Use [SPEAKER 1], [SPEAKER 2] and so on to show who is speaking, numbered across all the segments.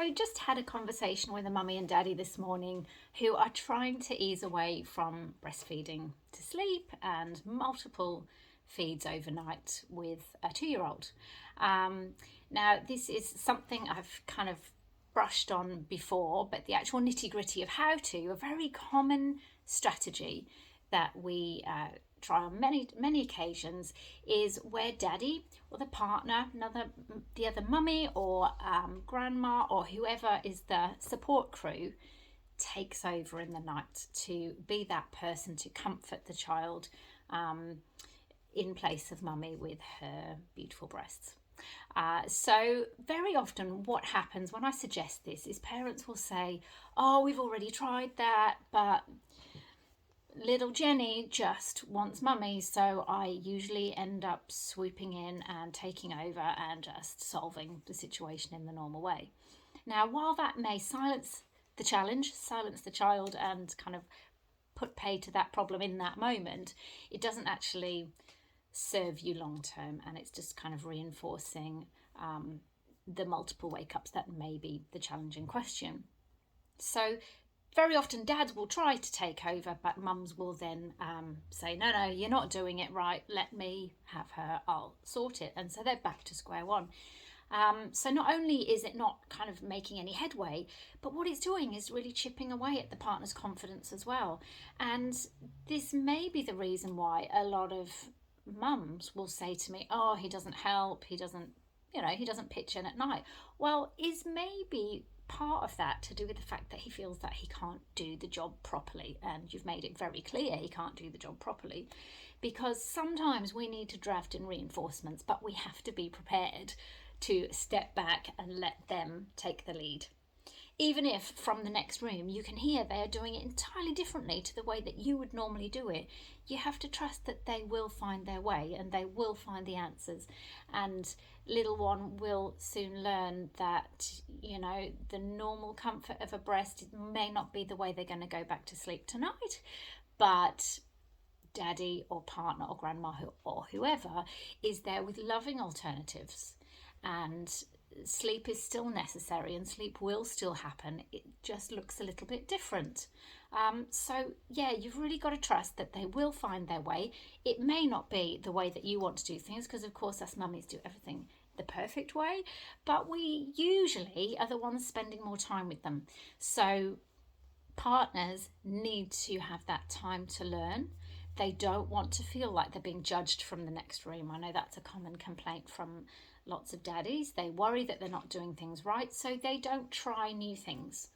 [SPEAKER 1] So, just had a conversation with a mummy and daddy this morning who are trying to ease away from breastfeeding to sleep and multiple feeds overnight with a 2-year-old. Now, this is something I've kind of brushed on before, but the actual nitty gritty of how to, a very common strategy that we try on many occasions is where daddy or the partner, the other mummy or grandma or whoever is the support crew takes over in the night to be that person to comfort the child in place of mummy with her beautiful breasts. So very often what happens when I suggest this is parents will say, oh, we've already tried that, but little Jenny just wants mummy, so I usually end up swooping in and taking over and just solving the situation in the normal way. Now, while that may silence the challenge, silence the child, and kind of put pay to that problem in that moment, it doesn't actually serve you long term, and it's just kind of reinforcing the multiple wake ups that may be the challenge in question. So very often dads will try to take over, but mums will then say, no, you're not doing it right, let me have her, I'll sort it. And so they're back to square one. So not only is it not kind of making any headway, but what it's doing is really chipping away at the partner's confidence as well. And this may be the reason why a lot of mums will say to me, oh, he doesn't help, he doesn't pitch in at night. Well, is maybe part of that to do with the fact that he feels that he can't do the job properly, and you've made it very clear he can't do the job properly, because sometimes we need to draft in reinforcements, but we have to be prepared to step back and let them take the lead. Even if from the next room you can hear they are doing it entirely differently to the way that you would normally do it, you have to trust that they will find their way and they will find the answers. And little one will soon learn that, the normal comfort of a breast may not be the way they're going to go back to sleep tonight, but daddy or partner or grandma or whoever is there with loving alternatives. And sleep is still necessary and sleep will still happen. It just looks a little bit different. So you've really got to trust that they will find their way. It may not be the way that you want to do things, because of course us mummies do everything the perfect way, but we usually are the ones spending more time with them. So partners need to have that time to learn. They don't want to feel like they're being judged from the next room. I know that's a common complaint from lots of daddies. They worry that they're not doing things right, so they don't try new things.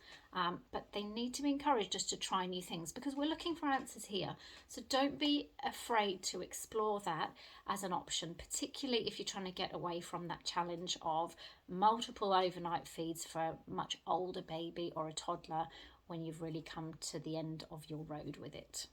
[SPEAKER 1] But they need to be encouraged just to try new things, because we're looking for answers here. So don't be afraid to explore that as an option, particularly if you're trying to get away from that challenge of multiple overnight feeds for a much older baby or a toddler when you've really come to the end of your road with it.